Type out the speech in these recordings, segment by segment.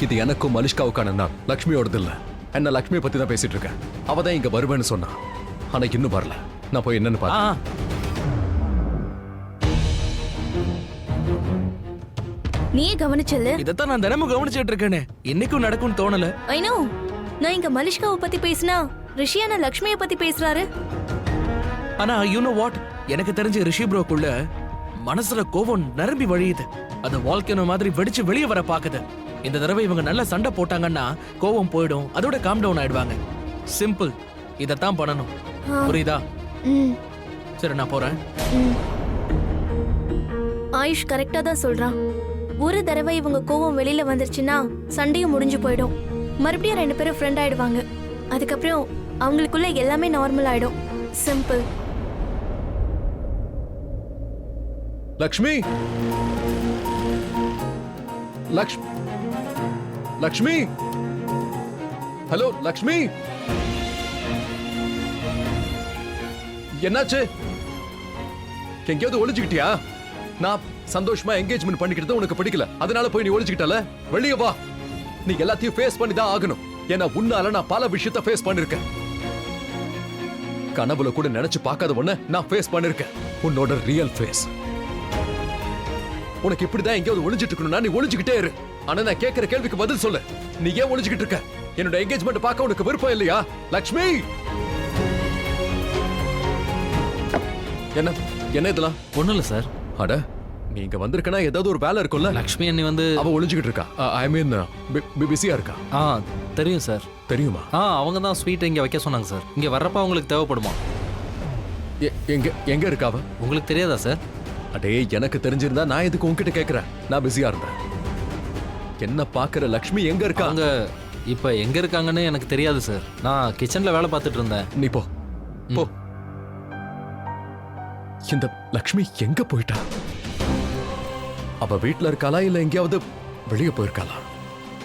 இது எனக்கும் மலிஷ்காவுக்கான நாள், லக்ஷ்மியோடது இல்ல. என்ன லக்ஷ்மியை பத்தி தான் பேசிட்டு இருக்கேன். அவ தான் இங்க வருவேன்னு சொன்னா, ஆனா இன்னும் வரல. நான் போய் என்னன்னு பாத்தேன். நீயே கவனிச்சல? இதத்தான் நான் தினமும் கவனிச்சிட்டு இருக்கேனே, இன்னைக்கும் நடக்கும்னு தோணல. I know. நான் இங்க மலிஷ்காவை பத்தி பேசினா ரிஷியான லக்ஷ்மியை பத்தி பேசுறாரு. ஆனா யூ நோ வாட், எனக்கு தெரிஞ்ச ரிஷி ப்ரோக்குள்ள மனசுல கோவம் நிரம்பி வழியுது. அது வால்கனோ மாதிரி வெடிச்சு வெளியே வர பாக்குது. இந்த தடவை இவங்க நல்ல சண்டை போட்டாங்கன்னா கோவம் போயிடும், அதோட காம் டவுன் ஆயிடுவாங்க. சிம்பிள், இதத்தான் பண்ணணும். புரியுதா? சரி, நான் போறேன். ஆயுஷ் கரெக்டா தான் சொல்றான். ஒரு தடவை இவங்க கோவம் வெளியில வந்துருச்சுன்னா சண்டையும் முடிஞ்சு போயிடும். மறுபடியும் 2 பேரும் ஃப்ரெண்ட் ஆயிடுவாங்க. அதுக்கப்புறம் அவங்களுக்குள்ள எல்லாமே நார்மல் ஆயிடும். சிம்பிள். லக்ஷ்மி, லக்ஷ்மி, ஹலோ லக்ஷ்மி, என்னாச்சு? எங்கேயாவது ஒளிஞ்சுக்கிட்டியா? நான் சந்தோஷமா என்கேஜ்மெண்ட் பண்ணிக்கிட்டது உனக்கு பிடிக்கல, அதனால போய் நீ ஒளிஞ்சுக்கிட்டல. வெளியே வா. நீ எல்லாத்தையும் ஃபேஸ் பண்ணி தான் ஆகணும். ஏன்னா உன்னால நான் பல விஷயத்தை ஃபேஸ் பண்ணிருக்கேன். கனவுல கூட நினைச்சு பார்க்காத ஒண்ணு நான் ஃபேஸ் பண்ணிருக்கேன். உன்னோட ரியல் ஃபேஸ். உனக்கு இப்படிதான் எங்கேயாவது ஒளிஞ்சிட்டு இருக்கணும்னா நீ ஒளிஞ்சுக்கிட்டே இரு. ஆனா நான் கேட்கிற கேள்விக்கு பதில் சொல்லு. நீ ஏன் ஒளிஞ்சுக்கிட்டு இருக்க? என்னோட என்கேஜ்மெண்ட் பார்க்க உனக்கு விருப்பம் இல்லையா? லக்ஷ்மி, என்ன என்ன இதெல்லாம்? ஒண்ணும் இல்ல சார். அட, நீ இங்க வந்திருக்கனா ஏதாவது ஒரு வேலை இருக்கும்ல? லக்ஷ்மி அண்ணி வந்து அவ ஒளிஞ்சுக்கிட்டு இருக்கா. ஐ மீன் பிஸியா இருக்கா. தெரியும் சார். தெரியுமா? அவங்க தான் ஸ்வீட் இங்க வைக்க சொன்னாங்க சார். இங்க வர்றப்ப உங்களுக்கு தேவைப்படுமா? எங்க எங்க இருக்கா அவ? உங்களுக்கு தெரியாதா சார்? அடே, எனக்கு தெரிஞ்சிருந்தா நான் எதுக்கு உன்கிட்ட கேக்குறேன்? நான் பிஸியா இருந்தேன். என்ன பாக்குற? லக்ஷ்மி எங்க இருக்கா? அவங்க இப்ப எங்க இருக்காங்கன்னு எனக்கு தெரியாது சார். நான் கிச்சன்ல வேலை பார்த்துட்டு இருந்தேன். நீ போ போ. இந்த லக்ஷ்மி எங்க போயிட்டா? அவ வீட்ல இருக்காளா இல்ல எங்கேயாவது வெளியே போயிருக்காளா?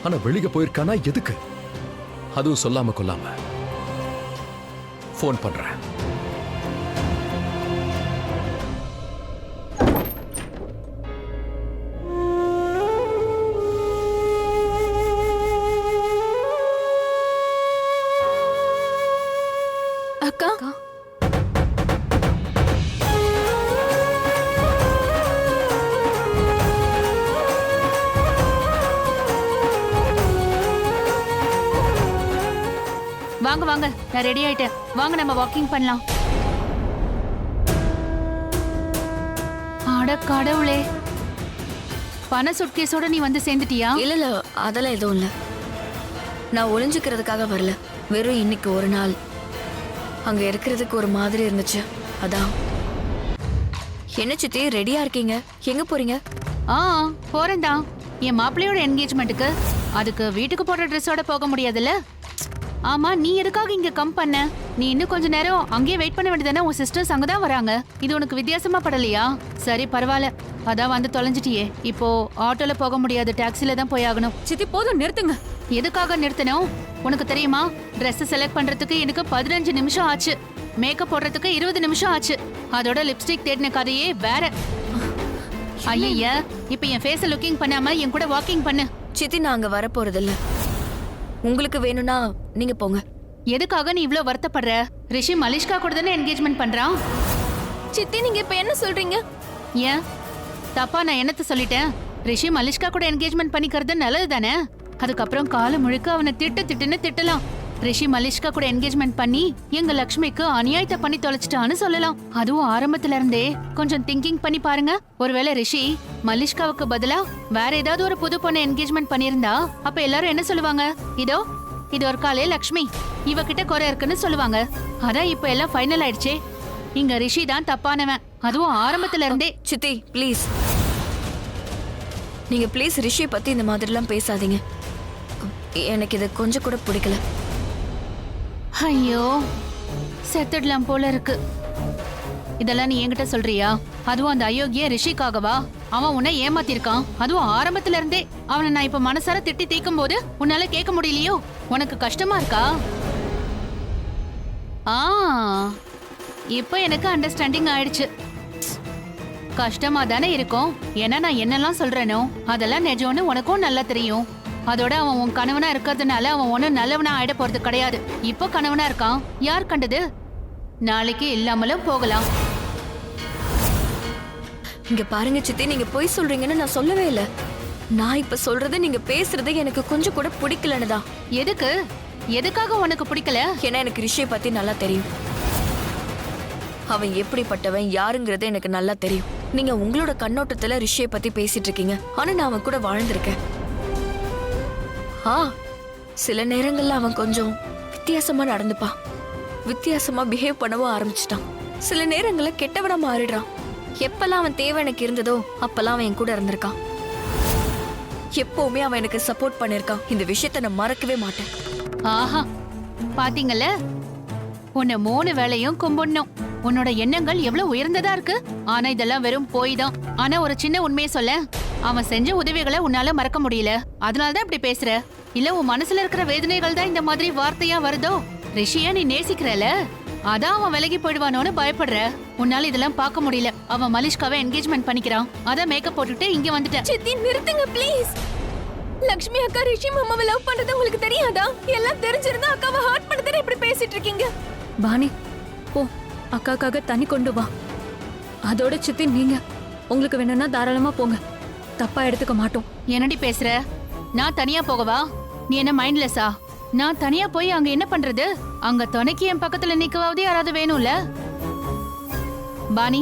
ஆனா வெளியே போயிருக்கானா எதுக்கு? அதுவும் சொல்லாம கொல்லாம. போன் பண்றேன். அக்கா, வாங்க வாங்க, நான் ரெடி ஆயிட்டேன். வாங்க நம்ம வாக்கிங் பண்ணலாம். அட கடவுளே, பண சுட்கேஸோட நீ வந்து சேர்ந்துட்டியா? இல்ல அதெல்லாம் எதுவும் இல்ல. நான் ஒளிஞ்சுக்கிறதுக்காக வரல. வெறும் இன்னைக்கு ஒரு நாள் அங்க இருக்கிறதுக்கு ஒரு மாதிரி இருந்துச்சு, அதான். என்ன சித்தி, ரெடியா இருக்கீங்க? எங்க போறீங்க? போறேன் தான். என் மாப்பிள்ளையோட என்கேஜ்மெண்ட்டுக்கு. அதுக்கு வீட்டுக்கு போடுற ட்ரெஸ்ஸோட போக முடியாதுல்ல. ஆமா, நீ எதுக்காக இங்க கம் பண்ண? நீ இன்னும் கொஞ்ச நேரம் அங்கேயே வெயிட் பண்ண வேண்டியதானே? உன் சிஸ்டர்ஸ் அங்கதான் வராங்க. இது உனக்கு வித்தியாசமா படலையா? சரி பரவாயில்ல, அதான் வந்து தொலைஞ்சிட்டியே. இப்போ ஆட்டோல போக முடியாது, டாக்ஸில தான் போய் ஆகணும். சித்தி போதும், நிறுத்துங்க. எதுக்காக நிறுத்தணும்? உனக்கு தெரியுமா, Dress செலக்ட் பண்றதுக்கு எனக்கு 15 நிமிஷம் ஆச்சு. மேக்கப் போடுறதுக்கு 20 நிமிஷம் ஆச்சு. அதோட லிப்ஸ்டிக் தேடின கதையே வேற. ஐயா, இப்ப என் ஃபேஸ லுக்கிங் பண்ணாம என் கூட வாக்கிங் பண்ணு. சித்தி, நான் அங்க வர போறது இல்ல. உங்களுக்கு வேணும்னா நீங்க போங்க. எதுக்காக நீ இவ்ளோ வருத்தப்படுற? ரிஷி மலிஷ்கா கூட தானே என்கேஜ்மெண்ட் பண்றான். சித்தி, நீங்க இப்ப என்ன சொல்றீங்க? ஏன் தப்பா நான் என்னத்த சொல்லிட்டேன்? ரிஷி மலிஷ்கா கூட என்கேஜ்மெண்ட் பண்ணிக்கிறது நல்லது தானே? அதுக்கப்புறம் காலம் முழுக்க அவனை திட்டுன்னு திட்டலாம். ரிஷி மலிஷ்கா கூட என்கேஜ்மெண்ட் பண்ணி எங்க லக்ஷ்மிக்கு அநியாயத்தை பண்ணி தொலைச்சிட்டான்னு சொல்லலாம். அதுவும் ஆரம்பத்துல இருந்தே கொஞ்சம் திங்கிங் பண்ணி பாருங்க. ஒருவேளை ரிஷி மலிஷ்காவுக்கு பதிலா வேற ஏதாவது ஒரு புது பொண்ணை என்கேஜ்மெண்ட் பண்ணியிருந்தா அப்ப எல்லாரும் என்ன சொல்லுவாங்க? இது ஒரு காலே லக்ஷ்மி, இவகிட்ட குறை இருக்குன்னு சொல்லுவாங்க. அதான் இப்ப எல்லாம் ஃபைனல் ஆயிடுச்சே. இங்க ரிஷி தான் தப்பானவன், அதுவும் ஆரம்பத்துல இருந்தே. சித்தி ப்ளீஸ், நீங்க ப்ளீஸ் ரிஷியை பத்தி இந்த மாதிரிலாம் பேசாதீங்க. எனக்கு இது கொஞ்சம் கூட பிடிக்கல. ஐயோ, செத்துடலாம் போல இருக்கு. இதெல்லாம் நீ என்கிட்ட சொல்றியா? அதுவும் அந்த அயோக்கிய ரிஷிக்காகவா? அவன் உன்னை ஏமாத்திருக்கான். அதுவும் ஆரம்பத்துல இருந்தே. அவனை நான் இப்ப மனசார திட்டி தீக்கும் போது உன்னால கேட்க முடியலையோ? உனக்கு கஷ்டமா இருக்கா? இப்ப எனக்கு அண்டர்ஸ்டாண்டிங் ஆயிடுச்சு. கஷ்டமா தானே இருக்கும். ஏன்னா நான் என்னெல்லாம் சொல்றேனோ அதெல்லாம் நிஜம்னு உனக்கும் நல்லா தெரியும். அதோட அவன் உன் கணவனா இருக்கிறதுனால அவன் ஒன்னும் நல்லவனா ஆயிட போறது கிடையாது. இப்போ கணவனா இருக்கான், யார் கண்டது? நாளைக்கு இல்லாமலும் போகலாம். இங்க பாருங்க சித்தி, நீங்க பொய் சொல்றீங்கன்னு நான் சொல்லவே இல்ல. நான் இப்ப சொல்றது நீங்க பேசுறது எனக்கு கொஞ்சம் கூட பிடிக்கலன்னு தான். எதுக்கு? எதுக்காக உனக்கு பிடிக்கல? ஏன்னா எனக்கு ரிஷியை பத்தி நல்லா தெரியும். அவன் எப்படிப்பட்டவன் யாருங்கிறது எனக்கு நல்லா தெரியும். நீங்க உங்களோட கண்ணோட்டத்துல ரிஷியை பத்தி பேசிட்டு இருக்கீங்க, ஆனா நான் அவன் கூட வாழ்ந்திருக்கேன். சில நேரங்கள்ல அவன் கொஞ்சம் வித்தியாசமா நடந்துப்பான், வித்தியாசமா பிஹேவ் பண்ணவும் ஆரம்பிச்சிட்டான். சில நேரங்கள்ல கெட்டவனா மாறிடுறான். எப்பெல்லாம் அவன் தேவை எனக்கு இருந்ததோ அப்பெல்லாம் அவன் என் கூட இருந்திருக்கான். எப்பவுமே அவன் எனக்கு சப்போர்ட் பண்ணிருக்கான். இந்த விஷயத்த நான் மறக்கவே மாட்டேன். ஆஹா, பாத்தீங்கல்ல, உன்னை 3 வேளையும் கும்பிடணும். உன்னோட எண்ணங்கள் எவ்வளவு உயர்ந்ததா இருக்கு. ஆனா இதெல்லாம் வெறும் போய் தான். ஆனா ஒரு சின்ன உண்மையை சொல்ல, அவன் செஞ்ச உதவிகளை உன்னால மறக்க முடியல. அதனாலதான் இப்படி பேசுற. இல்ல உன் மனசுல இருக்கிற வேதனைகள் தான் இந்த மாதிரி வார்த்தையா வருதோ? ரிஷியா நீ நேசிக்கிறல, அதான் அவன் விலகி போயிடுவானோன்னு பயப்படுற. உன்னால இதெல்லாம் பார்க்க முடியல. அவன் மலிஷ்காவை என்கேஜ்மெண்ட் பண்ணிக்கிறான், அதான் மேக்கப் போட்டுட்டு இங்க வந்துட்ட. சித்தி நிறுத்துங்க ப்ளீஸ். லக்ஷ்மி அக்கா ரிஷி மாமாவை லவ் பண்றது உங்களுக்கு தெரியாதா? எல்லாம் தெரிஞ்சிருந்தா அக்காவை ஹர்ட் பண்ணதே இப்படி பேசிட்டு இருக்கீங்க. பாணி, போ, அக்காக்காக தண்ணி கொண்டு வா. அதோட சித்தி, நீங்க உங்களுக்கு வேணும்னா தாராளமா போங்க, தப்பா எடுத்துக்க மாட்டோம். என்னடி பேசுற? நான் தனியா போகவா? நீ என்ன மைண்ட்லெஸ்ஸா? நான் தனியா போய் அங்க என்ன பண்றது? அங்க துணைக்கு என் பக்கத்துல நிக்கவாவது யாராவது வேணும்ல. பாணி,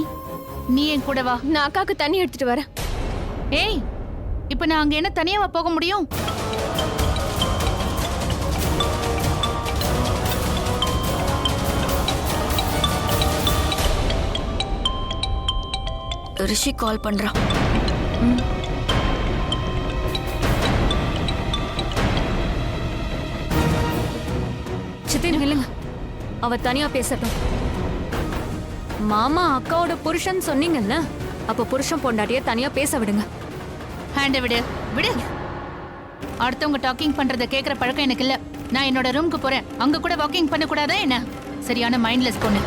நீ என் கூட வா. நான் அக்காக்கு தண்ணி எடுத்துட்டு வரேன். ஏய், இப்ப நான் அங்க என்ன தனியாவா போக முடியும்? ரிஷி கால் பண்றான். சித்தி நில்லுங்க, அவ தனியா பேசட்டும். மாமா அக்காவோட புருஷன் சொன்னீங்கல்ல, அப்ப புருஷன் பொண்டாட்டிய தனியா பேச விடுங்க. ஹேண்ட விடு, விடு. அடுத்தவங்க டாக்கிங் பண்றத கேக்குற பழக்கம் எனக்கு இல்ல. நான் என்னோட ரூமுக்கு போறேன். அங்க கூட வாக்கிங் பண்ண கூடாதா என்ன? சரியான மைண்ட்லெஸ் பொண்ணு.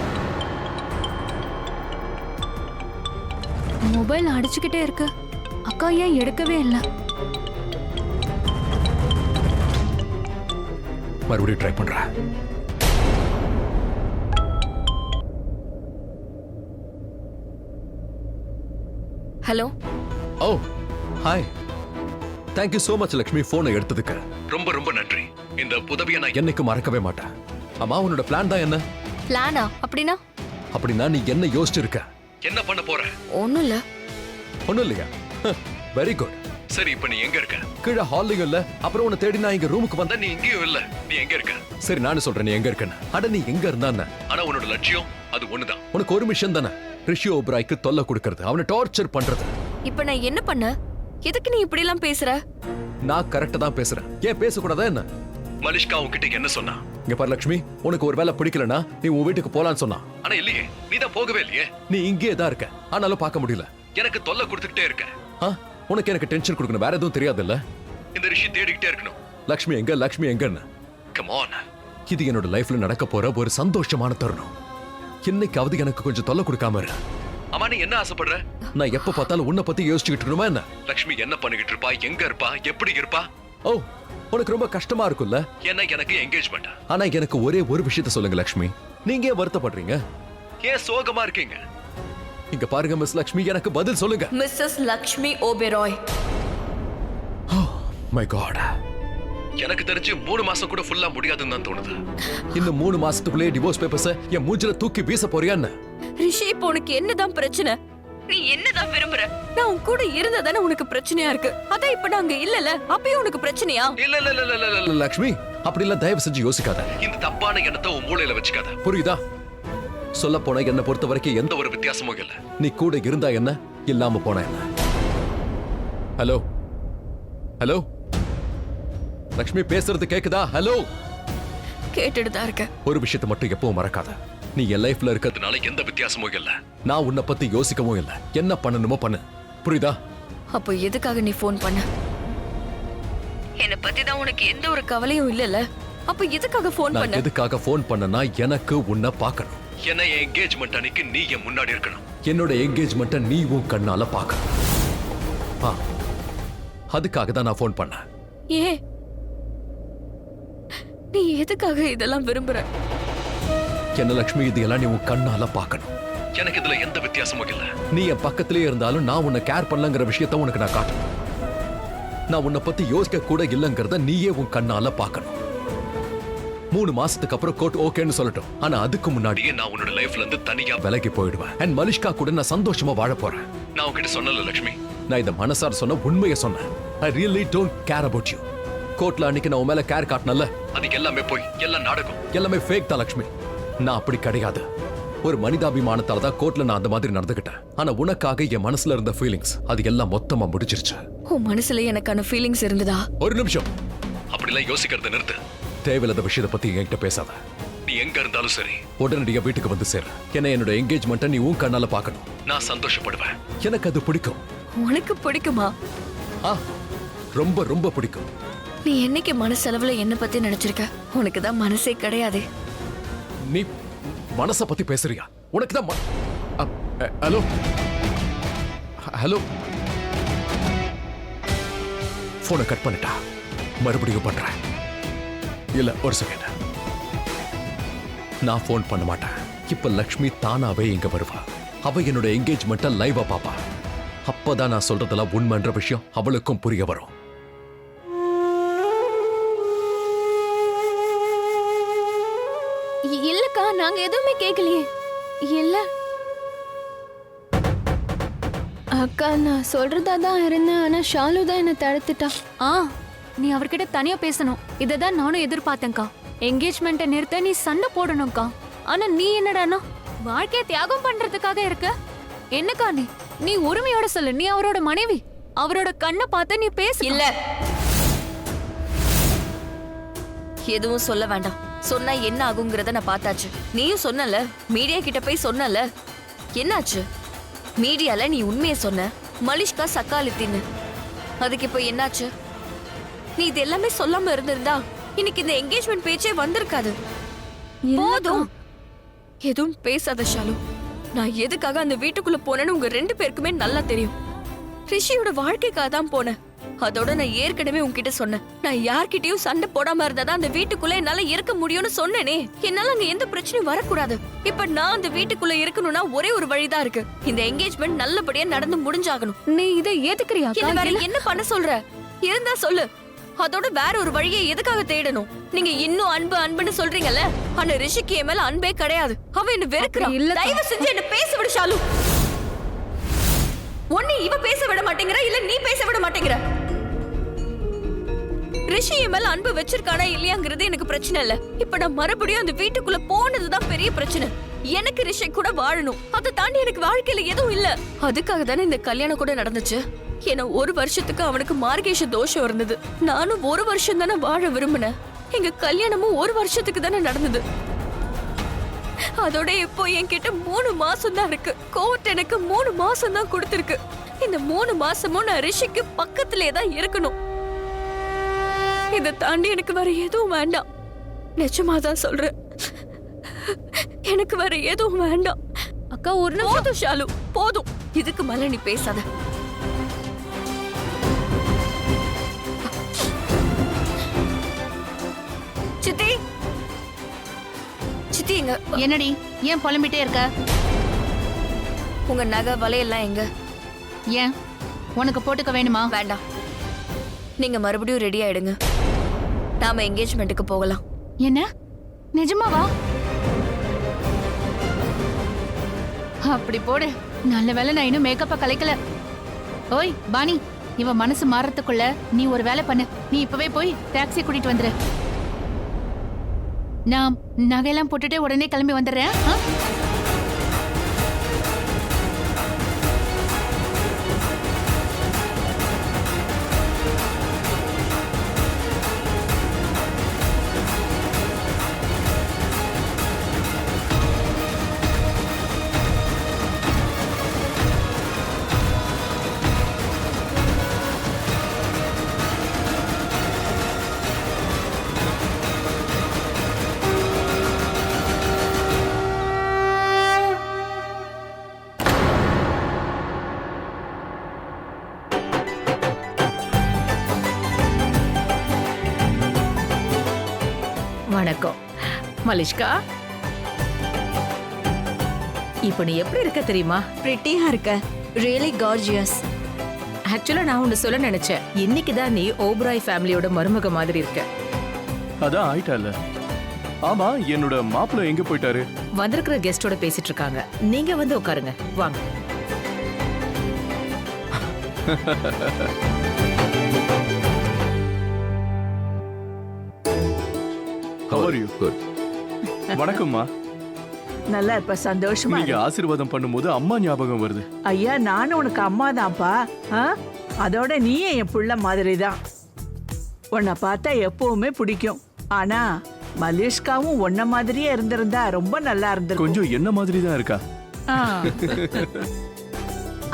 மொபைல் அடிச்சுக்கிட்டே இருக்கு, அக்கா ஏன் எடுக்கவே இல்ல? மறுபடியும் ட்ரை பண்றேன். Hello. Oh hi, thank you so much Lakshmi, போனை எடுத்ததுக்கு ரொம்ப ரொம்ப நன்றி. இந்த உதவியை நான் என்னைக்கும் மறக்கவே மாட்டேன். அம்மா, உன்னோட பிளான் தான் என்ன? பிளானா? அப்படின்னா? அப்படின்னா நீ என்ன யோசிச்சிருக்க? என்ன பண்ண போற? ஒண்ணும் இல்ல. ஒண்ணும் இல்லையா? Very good. சரி, இப்ப நீ எங்க இருக்க? கீழே ஹால்லையும் இல்ல. அப்புறம் உன்னை தேடி நான் இங்க ரூமுக்கு வந்தா நீ எங்கேயும் இல்ல. நீ எங்க இருக்க? சரி, நானும் சொல்றேன் நீ எங்க இருக்கன்னு. அட, நீ எங்க இருந்தா? ஆனா உன்னோட லட்சியம் அது ஒண்ணுதான். உனக்கு ஒரு மிஷன் தானே, ரிஷி ஓப்ராய்க்கு தொல்லை கொடுக்கறது, அவனை டார்ச்சர் பண்றது. இப்ப நான் என்ன பண்ண? எதுக்கு நீ இப்படி எல்லாம் பேசுற? நான் கரெக்டா தான் பேசுறேன். ஏன் பேசக்கூடாதா என்ன? மலிஷ்கா உன்கிட்ட என்ன சொன்னா? இங்க பாரு லட்சுமி, உனக்கு ஒரு வேலை பிடிக்கலனா நீ உன் வீட்டுக்கு போலான்னு சொன்னா. ஆனா இல்லையே, நீ தான் போகவே இல்லையே. நீ இங்கே தான் இருக்க, ஆனாலும் பார்க்க முடியல. எனக்கு தொல்லை கொடுத்துக்கிட்டே இருக்க. உனக்கு எனக்கு டென்ஷன் கொடுக்கணும், வேற எதுவும் தெரியாது இல்ல? இந்த ரிஷி தேடிக்கிட்டே இருக்கணும். லட்சுமி எங்க, லட்சுமி எங்கன்னு. கம் ஆன், இது என்னோட லைஃப்ல நடக்க போற ஒரு சந்தோஷமான தருணம். இன்னைக்காவது எனக்கு கொஞ்சம் தொல்லை கொடுக்காம இரு. அம்மா, நீ என்ன ஆசைப்படுற? நான் எப்ப பார்த்தாலும் உன்னை பத்தி யோசிச்சுக்கிட்டு இருக்கணுமா என்ன? லட்சுமி என்ன பண்ணிக்கிட்டு இருப்பா, எங்க இருப்பா, எப்படி இருப்பா? ஓ, உனக்கு ரொம்ப கஷ்டமா இருக்கும்ல? ஏன்னா எனக்கு என்கேஜ்மெண்ட். ஆனா எனக்கு ஒரே ஒரு விஷயத்த சொல்லுங்க லட்சுமி, நீங்க ஏன் வருத்தப்படுறீங்க? ஏன் சோகமா இருக்கீங்க? இங்க பாருங்க மிஸ் லட்சுமி, எனக்கு பதில் சொல்லுங்க. மிஸ்ஸஸ் லக்ஷ்மி ஓபெராய். மை காட், எனக்கு தெரிஞ்சு 3 மாசம் கூட ஃபுல்லா முடியாதுன்னு தான் தோணுது. இந்த 3 மாசத்துக்குள்ளே டிவோர்ஸ் பேப்பர்ஸ் என் மூஞ்சில தூக்கி வீச போறியான்னு? ரிஷி, இப்போ உனக்கு என்னதான் பிரச்சனை? நீ என்னதான் விரும்புற? நான் உன் கூட இருந்ததானே உனக்கு பிரச்சனையா இருக்கு. அதான் இப்ப நாங்க இல்லல, அப்பயும் உனக்கு பிரச்சனையா? இல்ல இல்ல இல்ல இல்ல இல்ல லட்சுமி, அப்படி எல்லாம் தயவு செஞ்சு யோசிக்காத. இந்த தப்பான எண்ணத்தை உன் மூளையில வச்சுக்காத, புரியுதா? சொல்ல போன என்ன பொறுத்த வரைக்கும் எந்த ஒரு வித்தியாசமும் இல்ல. நீ கூட இருந்தா என்ன, இல்லாம போனா என்ன? ஹலோ ஹலோ லட்சுமி, பேசுறது கேக்குதா? ஹலோ, கேட்டுட்டு தான் இருக்க. ஒரு விஷயத்தை மட்டும் எப்பவும் மறக்காத. நீ என் லைஃப்ல இருக்கிறதுனால எந்த வித்தியாசமும் இல்ல. நான் உன்னை பத்தி யோசிக்கவும் இல்ல. என்ன பண்ணணுமோ பண்ணு, புரியுதா? அப்போ எதுக்காக நீ ஃபோன் பண்ண? என்ன பத்தி தான் உனக்கு எந்த ஒரு கவலையும் இல்லல. அப்ப எதுக்காக ஃபோன் நான் பண்ண? எதுக்காக ஃபோன் பண்ணனா, எனக்கு உன்னை பார்க்கணும். என்ன என்கேஜ்மெண்ட் அன்னைக்கு நீ என் முன்னாடி இருக்கணும். என்னோட என்கேஜ்மெண்ட்டை நீ உன் கண்ணால பார்க்கணும். அதுக்காக தான் நான் ஃபோன் பண்ணேன். ஏன் நீ எதுக்காக இதெல்லாம் விரும்புற? என்ன லக்ஷ்மி, இது எல்லாம் நீ உன் கண்ணால பார்க்கணும். எனக்கு இதுல எந்த வித்தியாசமும் இல்ல. நீ என் பக்கத்திலே இருந்தாலும் நான் உன்னை கேர் பண்ணலங்கிற விஷயத்த உனக்கு நான் காட்டணும். நான் உன்னை பத்தி யோசிக்க கூட இல்லைங்கிறத நீயே உன் கண்ணால பார்க்கணும். 3 மாசத்துக்கு அப்புறம் கோர்ட் ஓகேன்னு சொல்லட்டும். ஆனா அதுக்கு முன்னாடியே நான் உன்னோட லைஃப்ல இருந்து தனியா விலகி போயிடுவேன். அண்ட் மலிஷ்கா கூட நான் சந்தோஷமா வாழ போறேன். நான் உன்கிட்ட சொன்னல லட்சுமி, நான் இந்த மனசார சொன்ன உண்மையை சொன்னேன். I really don't care about you. கோர்ட்ல அன்னைக்கு நான் உன் மேல கேர் காட்டினல, அதுக்கு எல்லாமே போய் எல்லாம் நாடகம், எல்லாமே ஃபேக் தான் லட்சுமி. நான் அப்படி கிடையாது. ஒரு மனிதாபிமானத்தால தான் கோர்ட்ல நான் அந்த மாதிரி நடந்துகிட்டேன். ஆனா உனக்காக என் மனசுல இருந்த ஃபீலிங்ஸ் அது எல்லாம் மொத்தமா முடிச்சிருச்சு. உன் மனசுல எனக்கான ஃபீலிங்ஸ் இருந்ததா? ஒரு நிமிஷம், அப்படிலாம் யோசிக்கிறத நிறுத்து. தேவையில்லாத விஷயத்தை பத்தி என்கிட்ட பேசாத. நீ எங்க இருந்தாலும் சரி உடனடியா வீட்டுக்கு வந்து சேரு. ஏன்னா என்னோட என்கேஜ்மெண்ட்டை நீ உன் கண்ணால பார்க்கணும். நான் சந்தோஷப்படுவேன். எனக்கு அது பிடிக்கும். உனக்கு பிடிக்குமா? ஆ, ரொம்ப ரொம்ப பிடிக்கும். நீ என்னைக்கு மனசளவுல என்ன பத்தி நினைச்சிருக்க? உனக்கு தான் மனசே கிடையாது. நீ மனச பத்தி பேசுறியா? உனக்கு தான் ஹலோ ஹலோ, போனை கட் பண்ணிட்டா. மறுபடியும் பண்றேன். இல்ல, ஒரு செகண்ட். நான் போன் பண்ண மாட்டேன். இப்ப லக்ஷ்மி தானாவே இங்க வருவா. அவ என்னோட என்கேஜ்மெண்ட்டை லைவா பாப்பா. அப்பதான் நான் சொல்றதெல்லாம் உண்மைன்ற விஷயம் அவளுக்கும் புரிய வரும். இல்லக்கா, நாங்க எதுவுமே கேட்கலையே. இல்ல அக்கா, நான் சொல்றதா தான் இருந்தேன். ஆனா ஷாலு தான் என்ன தடுத்துட்டா. ஆ, நீ அவர்கிட்ட தனியா பேசணும். இததான் நானும் எதிர்பார்த்தேன்க்கா. என்கேஜ்மெண்ட்டை நிறுத்த நீ சண்டை போடணும்க்கா. ஆனா நீ என்னடானா வாழ்க்கைய தியாகம் பண்றதுக்காக இருக்க. என்னக்கா நீ உரிமையோட சொல்லு. நீ அவரோட மனைவி. அவரோட கண்ணை பார்த்து நீ பேசு. இல்ல, எதுவும் சொல்ல வேண்டாம். சொன்னா என்ன ஆகுங்கிறத நான் பார்த்தாச்சு. நீயும் சொன்னல, மீடியா கிட்ட போய் சொன்னல. என்னாச்சு? மீடியால நீ உண்மையை சொன்ன. மலிஷ்கா சக்காலித்தின்னு. அதுக்கு இப்போ என்னாச்சு? நீ இது எல்லாமே சொல்லாம இருந்திருந்தா இன்னைக்கு இந்த என்கேஜ்மெண்ட் பேச்சே வந்திருக்காது. போதும், எதுவும் பேசாத ஷாலு. நான் எதுக்காக அந்த வீட்டுக்குள்ள போனேன்னு உங்க 2 பேருக்குமே நல்லா தெரியும். ரிஷியோட வாழ்க்கைக்காக தான் போனேன். அதோட நான் ஏற்கனவே உன்கிட்ட சொன்னேன். நான் யார்கிட்டயும் சண்டை போடாம இருந்தாதான் அந்த வீட்டுக்குள்ள என்னால இருக்க முடியும்னு சொன்னேனே. என்னால அங்க எந்த பிரச்சனையும் வரக்கூடாது. இப்ப நான் அந்த வீட்டுக்குள்ள இருக்கணும்னா ஒரே ஒரு வழிதான் இருக்கு. இந்த என்கேஜ்மெண்ட் நல்லபடியா நடந்து முடிஞ்சாகணும். நீ இதை ஏத்துக்கிறியா? வேற என்ன பண்ண சொல்ற? இருந்தா சொல்லு. அதோட வேற ஒரு வழியை எதுக்காக தேடணும்? நீங்க இன்னும் அன்பு அன்புன்னு சொல்றீங்கல்ல, ஆனா ரிஷிக்கு என் மேல அன்பே கிடையாது. அவன் என்ன வெறுக்கிறான். தயவு செஞ்சு என்ன பேச விடு ஷாலு. ஒண்ணு இவ பேச விட மாட்டேங்கிற, இல்ல நீ பேச விட மாட்டேங்கிற. ரிஷி என் மேல அன்பு வச்சிருக்கானா இல்லையாங்கிறது எனக்கு பிரச்சனை இல்ல. இப்ப நான் மறுபடியும் அந்த வீட்டுக்குள்ள போனதுதான் பெரிய பிரச்சனை. எனக்கு ரிஷி கூட வாழணும். அதை தாண்டி எனக்கு வாழ்க்கையில எதுவும் இல்ல. அதுக்காக தானே இந்த கல்யாணம் கூட நடந்துச்சு. ஏன்னா 1 வருஷத்துக்கு அவனுக்கு மார்கேஷ தோஷம் இருந்தது. நானும் 1 வருஷம் தானே வாழ விரும்பினேன். எங்க கல்யாணமும் 1 வருஷத்துக்கு தானே நடந்தது. அதோட இப்போ என்கிட்ட 3 மாசம் தான் இருக்கு. கோர்ட் எனக்கு 3 மாசம் தான் கொடுத்திருக்கு. இந்த 3 மாசமும் நான் ரிஷிக்கு பக்கத்திலே தான் இருக்கணும். இதை தாண்டி எனக்கு வேற எதுவும் வேண்டாம். நிஜமாதான் சொல்றேன். எனக்கு வேற எதுவும் வேண்டாம். அக்கா, ஒரு நிமிஷம். போதும் ஷாலு, போதும். இதுக்கு மேல நீ பேசாத. சித்தி, சித்தி எங்க? என்னடி ஏன் புலம்பிட்டே இருக்க? உங்க நகை வலையெல்லாம் எங்க? ஏன் உனக்கு போட்டுக்க வேணுமா? வேண்டாம். நீங்க மறுபடியும் ரெடி ஆயிடுங்க. நாம என்கேஜ்மெண்ட்டுக்கு போகலாம். என்ன நிஜமாவா? அப்படி போடு. நல்ல வேளை நான் இன்னும் மேக்கப்ப கலைக்கல. ஓய் பாணி, இவ மனசு மாறத்துக்குள்ள நீ ஒரு வேலை பண்ணு. நீ இப்பவே போய் டாக்ஸி கூட்டிட்டு வந்துரு. நான் நகையெல்லாம் போட்டுட்டு உடனே கிளம்பி வந்துடுறேன். வணக்கம் மலிஷ்கா. இப்போ நீ எப்படி இருக்க தெரியுமா? பிரிட்டியா இருக்க, ரியலி கார்ஜியஸ். ஆக்சுவலா நான் ஒன்னு சொல்ல நினைச்சேன். இன்னைக்கு தான் நீ ஓப்ராய் ஃபேமிலியோட மருமக மாதிரி இருக்க. அதான் ஆயிட்டால. ஆமா, என்னோட மாப்பிள்ளை எங்க போயிட்டாரு? வந்திருக்கிற கெஸ்டோட பேசிட்டு இருக்காங்க. நீங்க வந்து உட்காருங்க, வாங்க. How are you? Good. வணக்கம்மா. நல்லா இருப்ப, சந்தோஷமா நீங்க ஆசீர்வாதம் பண்ணும்போது அம்மா ஞாபகம் வருது. ஐயா, நானும் உனக்கு அம்மா தான்ப்பா. அதோட நீயே என் புள்ள மாதிரி தான். உன்னை பார்த்தா எப்பவுமே பிடிக்கும். ஆனா மலேஷ்காவும் உன்ன மாதிரியே இருந்திருந்தா ரொம்ப நல்லா இருந்திருக்கும். கொஞ்சம் என்ன மாதிரி தான் இருக்கா.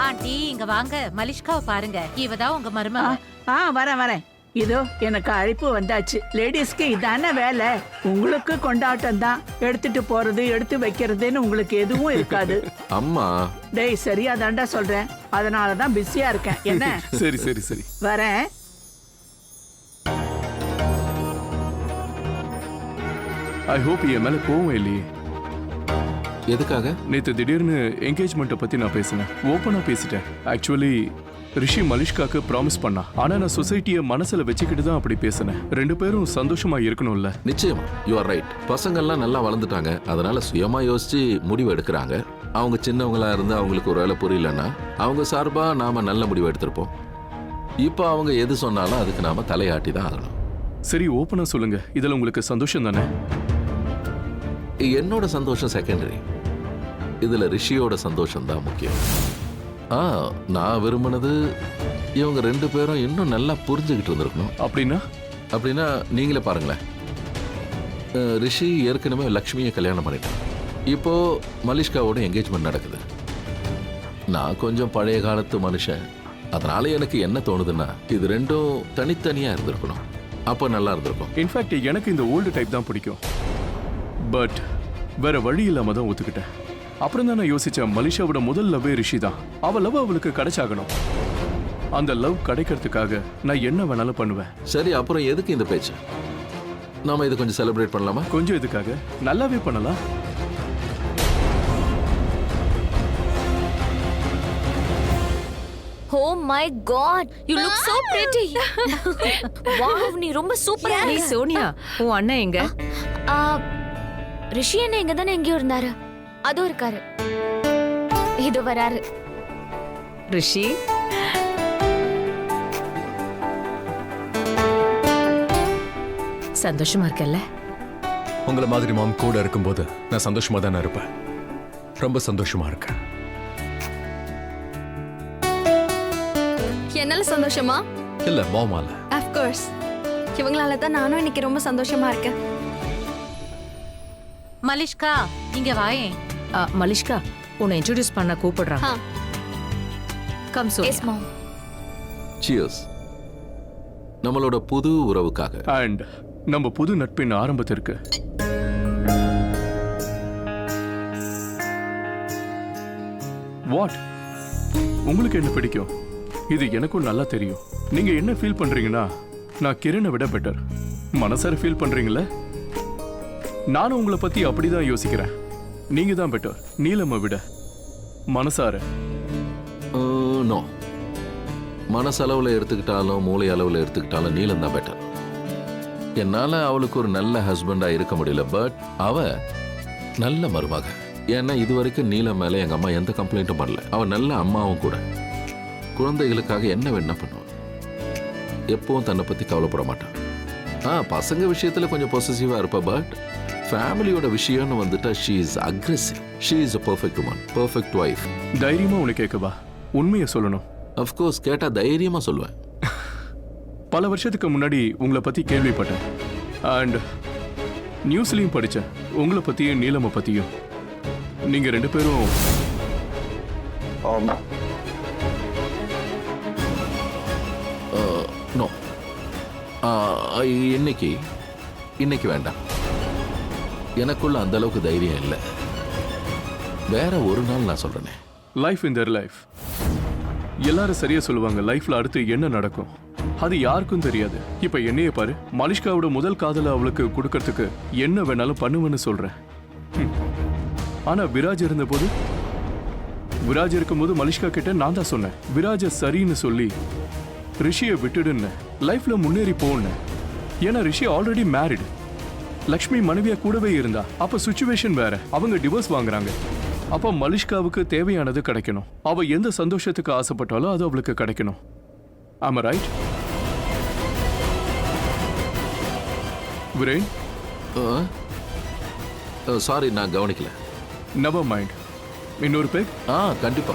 ஆண்டி இங்க வாங்க, மலிஷ்காவை பாருங்க. இவதான் உங்க மருமக. வரேன். இதோ எனக்கு அழைப்பு வந்தாச்சு. லேடிஸ்க்கு இதான வேலை. உங்களுக்கு கொண்டாட்டம் தான். எடுத்துட்டு போறது எடுத்து வைக்கிறதுன்னு உங்களுக்கு எதுவும் இருக்காது. அம்மா, டேய், சரியா தாண்டா சொல்றேன். அதனாலதான் பிஸியா இருக்கேன். என்ன? சரி. வரேன். ஐ ஹோப் என் மேல கோவம் இல்லையே. எதுக்காக? நேத்து திடீர்னு என்கேஜ்மெண்ட்டை பத்தி நான் பேசினேன். ஓப்பனா பேசிட்டேன். ஆக்சுவலி ரிஷி மலிஷ்காக்கு ப்ராமிஸ் பண்ணா. ஆனா நான் சொசைட்டியை மனசுல வச்சுக்கிட்டு தான் அப்படி பேசினேன். ரெண்டு பேரும் சந்தோஷமா இருக்கணும்ல. நிச்சயமா, யூ ஆர் ரைட். பசங்கள்லாம் நல்லா வளர்ந்துட்டாங்க, அதனால சுயமா யோசிச்சு முடிவு எடுக்கிறாங்க. அவங்க சின்னவங்களா இருந்து அவங்களுக்கு ஒரு வேலை புரியலன்னா அவங்க சார்பா நாம நல்ல முடிவு எடுத்திருப்போம். இப்போ அவங்க எது சொன்னாலும் அதுக்கு நாம தலையாட்டி தான் ஆகணும். சரி, ஓப்பனா சொல்லுங்க. இதுல உங்களுக்கு சந்தோஷம் தானே? என்னோட சந்தோஷம் செகண்டரி. இதுல ரிஷியோட சந்தோஷம் தான் முக்கியம். நான் விரும்பினது இவங்க ரெண்டு பேரும் இன்னும் நல்லா புரிஞ்சுக்கிட்டு இருந்திருக்கணும். அப்படின்னா நீங்களே பாருங்களேன். ரிஷி ஏற்கனவே லக்ஷ்மியை கல்யாணம் பண்ணிட்டான். இப்போ மலிஷ்காவோட என்கேஜ்மெண்ட் நடக்குது. நான் கொஞ்சம் பழைய காலத்து மனுஷன். அதனால எனக்கு என்ன தோணுதுன்னா இது ரெண்டும் தனித்தனியா இருந்திருக்கணும். அப்போ நல்லா இருந்திருக்கும். இன்ஃபேக்ட் எனக்கு இந்த ஓல்டு டைப் தான் பிடிக்கும். பட் வேற வழி இல்லாம தான் ஒத்துக்கிட்டேன். அப்புறம் தான் நான் யோசிச்சேன், மலிஷாவோட முதல் லவ்வே ரிஷி தான். அவ லவ் அவளுக்கு கிடைச்சாகணும். அந்த லவ் கிடைக்கிறதுக்காக நான் என்ன வேணாலும் பண்ணுவேன். சரி, அப்புறம் எதுக்கு இந்த பேச்சு? நாம இதை கொஞ்சம் செலிப்ரேட் பண்ணலாமா? கொஞ்சம் இதுக்காக நல்லாவே பண்ணலாம். Oh my god, you look so pretty. Wow, நீ ரொம்ப சூப்பரா நீ இருக்க. சோனியா, உன் அண்ணன் எங்க? ரிஷி என்ன எங்க தானே எங்கேயோ இருந்தாரு. அதோ இருக்காரு. இது வராரு. ரிஷி, சந்தோஷமா இருக்கல்ல? உங்களை மாதிரி மாம் கூட இருக்கும்போது நான் சந்தோஷமா தானே இருப்பேன். ரொம்ப சந்தோஷமா இருக்கேன். என்னால சந்தோஷமா? இல்ல, மாமால. Of course. இவங்களால தான் நானும் இன்னைக்கு ரொம்ப சந்தோஷமா இருக்கேன். மலிஷ்கா இங்க வாயேன். மலிஷ்கா, உன்னை இன்ட்ரோடியூஸ் பண்ண கூப்பிடுறாங்க. கம் சோனியா. எஸ் மாம். Cheers. நம்மளோட புது உறவுக்காக. அண்ட் நம்ம புது நட்பின் ஆரம்பத்திற்கு. வாட்? உங்களுக்கு என்ன பிடிக்கும்? இது எனக்கும் நல்லா தெரியும். நீங்க என்ன ஃபீல் பண்றீங்கன்னா நான் கிரணை விட பெட்டர். மனசார ஃபீல் பண்றீங்களா? நானும் உங்களை பத்தி அப்படிதான் யோசிக்கிறேன். நீங்க தான் பெட்டர், நீலமை விட. மனசார நோ, மனசளவில் எடுத்துக்கிட்டாலும் மூளை அளவில் எடுத்துக்கிட்டாலும் நீலம் தான் பெட்டர். என்னால் அவளுக்கு ஒரு நல்ல ஹஸ்பண்டாக இருக்க முடியல, பட் அவ நல்ல மருமக. ஏன்னா இது வரைக்கும் நீலம் மேலே எங்கள் அம்மா எந்த கம்ப்ளைண்ட்டும் பண்ணல. அவள் நல்ல அம்மாவும் கூட. குழந்தைகளுக்காக என்ன வேணா பண்ணுவாள். எப்பவும் தன்னை பற்றி கவலைப்பட மாட்டான். பசங்க விஷயத்தில் கொஞ்சம் பொசசிவாக இருப்பா, பட் ஃபேமிலியோட விஷயம்னு வந்துட்டா she is aggressive. She is a perfect woman, perfect wife. தைரியமா உனக்கு கேட்கவா? உண்மையை சொல்லணும். அஃப்கோர்ஸ், கேட்டால் தைரியமாக சொல்லுவேன். பல வருஷத்துக்கு முன்னாடி உங்களை பத்தி கேள்விப்பட்டேன். அண்ட் நியூஸ்லயும் படித்தேன். உங்களை பத்தியும் நீலமை பத்தியும். நீங்க ரெண்டு பேரும் நோ, இன்னைக்கு வேண்டாம். எனக்குள்ள அந்த அளவுக்கு தைரியம் இல்லை. வேற ஒரு நாள் நான் சொல்றேனே. லைஃப் இன் தர் லைஃப். எல்லாரும் சரியா சொல்லுவாங்க, லைஃப்ல அடுத்து என்ன நடக்கும். அது யாருக்கும் தெரியாது. இப்ப என்னைய பாரு, மலிஷ்காவோட முதல் காதல அவளுக்கு கொடுக்கறதுக்கு என்ன வேணாலும் பண்ணுவேன்னு சொல்றேன். ஆனா விராஜ் இருந்தபோது, விராஜ் இருக்கும்போது மலிஷ்கா கிட்ட நான் தான் சொன்னேன், விராஜ சரின்னு சொல்லி ரிஷியை விட்டுடுன்னு, லைஃப்ல முன்னேறி போன்னு. ஏன்னா ரிஷி ஆல்ரெடி மேரிடு, லக்ஷ்மி மனைவியா கூடவே இருந்தா. அப்ப சுச்சுவேஷன் வேற, அவங்க டிவோர்ஸ் வாங்குறாங்க. அப்ப மலிஷ்காவுக்கு தேவையானது கிடைக்கணும். அவ எந்த சந்தோஷத்துக்கு ஆசைப்பட்டாலும் அது அவளுக்கு கிடைக்கணும். ஆமா ரைட்? விரேன், சாரி, நான் கவனிக்கல. Never mind. இன்னொரு பேக்? கண்டிப்பா.